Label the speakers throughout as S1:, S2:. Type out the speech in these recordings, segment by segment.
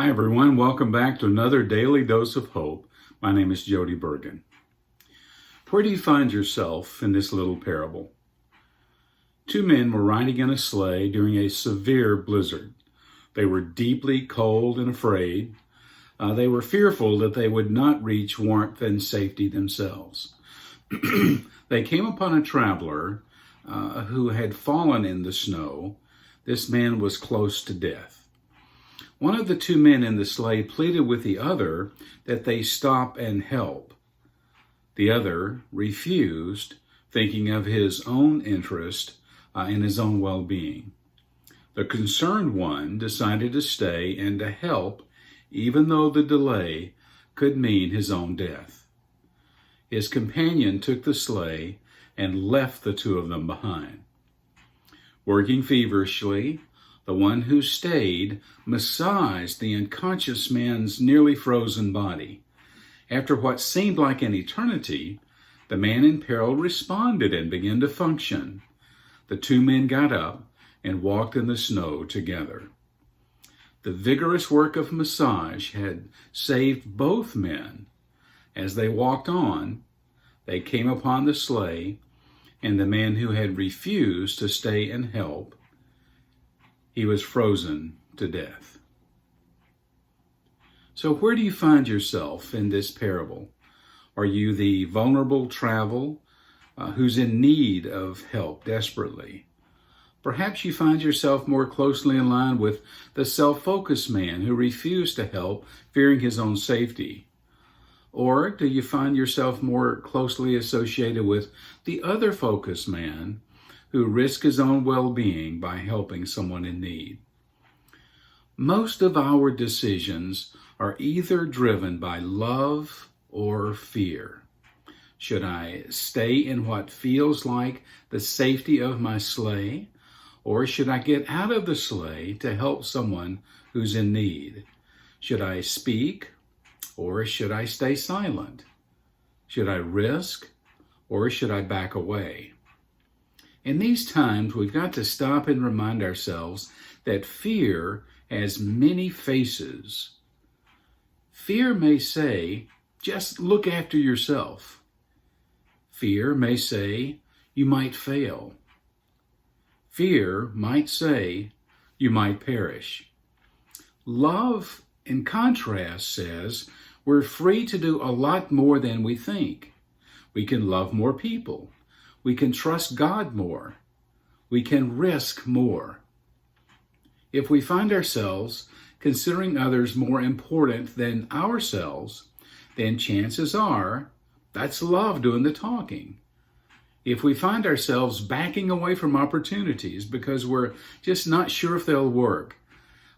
S1: Hi everyone, welcome back to another Daily Dose of Hope. My name is Jody Burgin. Where do you find yourself in this little parable? Two men were riding in a sleigh during a severe blizzard. They were deeply cold and afraid. They were fearful that they would not reach warmth and safety themselves. They came upon a traveler who had fallen in the snow. This man was close to death. One of the two men in the sleigh pleaded with the other that they stop and help. The other refused, thinking of his own interest and his own well-being. The concerned one decided to stay and to help, even though the delay could mean his own death. His companion took the sleigh and left the two of them behind. Working feverishly, the one who stayed massaged the unconscious man's nearly frozen body. After what seemed like an eternity, the man in peril responded and began to function. The two men got up and walked in the snow together. The vigorous work of massage had saved both men. As they walked on, they came upon the sleigh, and the man who had refused to stay and help, he was frozen to death. So where do you find yourself in this parable? Are you the vulnerable traveler who's in need of help desperately? Perhaps you find yourself more closely in line with the self-focused man who refused to help, fearing his own safety. Or do you find yourself more closely associated with the other focused man who risked his own well-being by helping someone in need? Most of our decisions are either driven by love or fear. Should I stay in what feels like the safety of my sleigh, or should I get out of the sleigh to help someone who's in need? Should I speak, or should I stay silent? Should I risk, or should I back away? In these times, we've got to stop and remind ourselves that fear has many faces. Fear may say, just look after yourself. Fear may say, you might fail. Fear might say, you might perish. Love, in contrast, says, we're free to do a lot more than we think. We can love more people. We can trust God more. We can risk more. If we find ourselves considering others more important than ourselves, then chances are that's love doing the talking. If we find ourselves backing away from opportunities because we're just not sure if they'll work,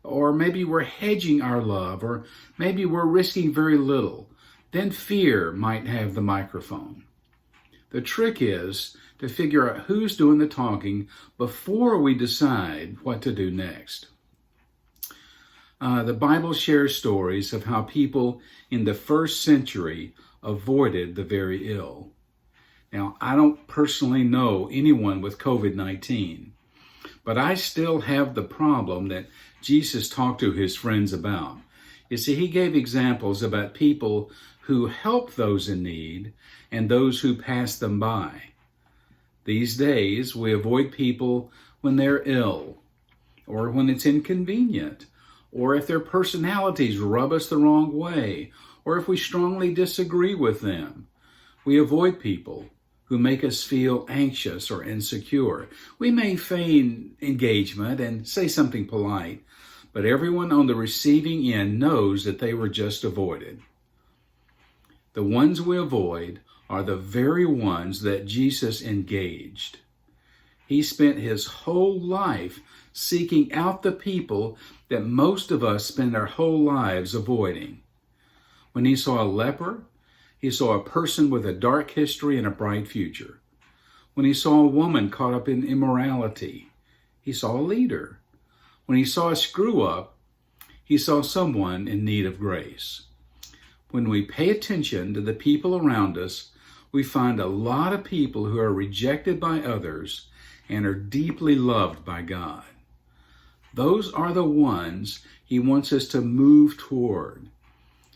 S1: or maybe we're hedging our love, or maybe we're risking very little, then fear might have the microphone. The trick is to figure out who's doing the talking before we decide what to do next. The Bible shares stories of how people in the first century avoided the very ill. Now, I don't personally know anyone with COVID-19, but I still have the problem that Jesus talked to his friends about. You see, he gave examples about people who help those in need and those who pass them by. These days, we avoid people when they're ill, or when it's inconvenient, or if their personalities rub us the wrong way, or if we strongly disagree with them. We avoid people who make us feel anxious or insecure. We may feign engagement and say something polite, but everyone on the receiving end knows that they were just avoided. The ones we avoid are the very ones that Jesus engaged. He spent his whole life seeking out the people that most of us spend our whole lives avoiding. When he saw a leper, he saw a person with a dark history and a bright future. When he saw a woman caught up in immorality, he saw a leader. When he saw a screw-up, he saw someone in need of grace. When we pay attention to the people around us, we find a lot of people who are rejected by others and are deeply loved by God. Those are the ones he wants us to move toward.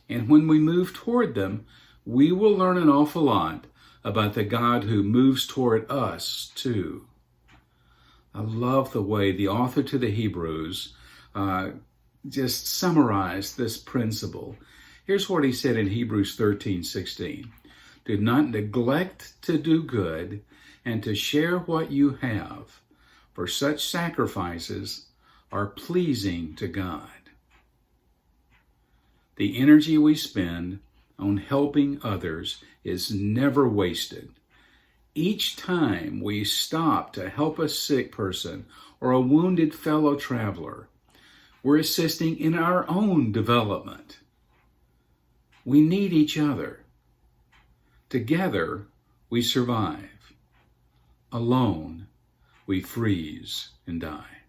S1: And when we move toward them, we will learn an awful lot about the God who moves toward us too. I love the way the author to the Hebrews just summarized this principle. Here's what he said in Hebrews 13:16. Do not neglect to do good and to share what you have, for such sacrifices are pleasing to God. The energy we spend on helping others is never wasted. Each time we stop to help a sick person or a wounded fellow traveler, we're assisting in our own development. We need each other. Together, we survive. Alone, we freeze and die.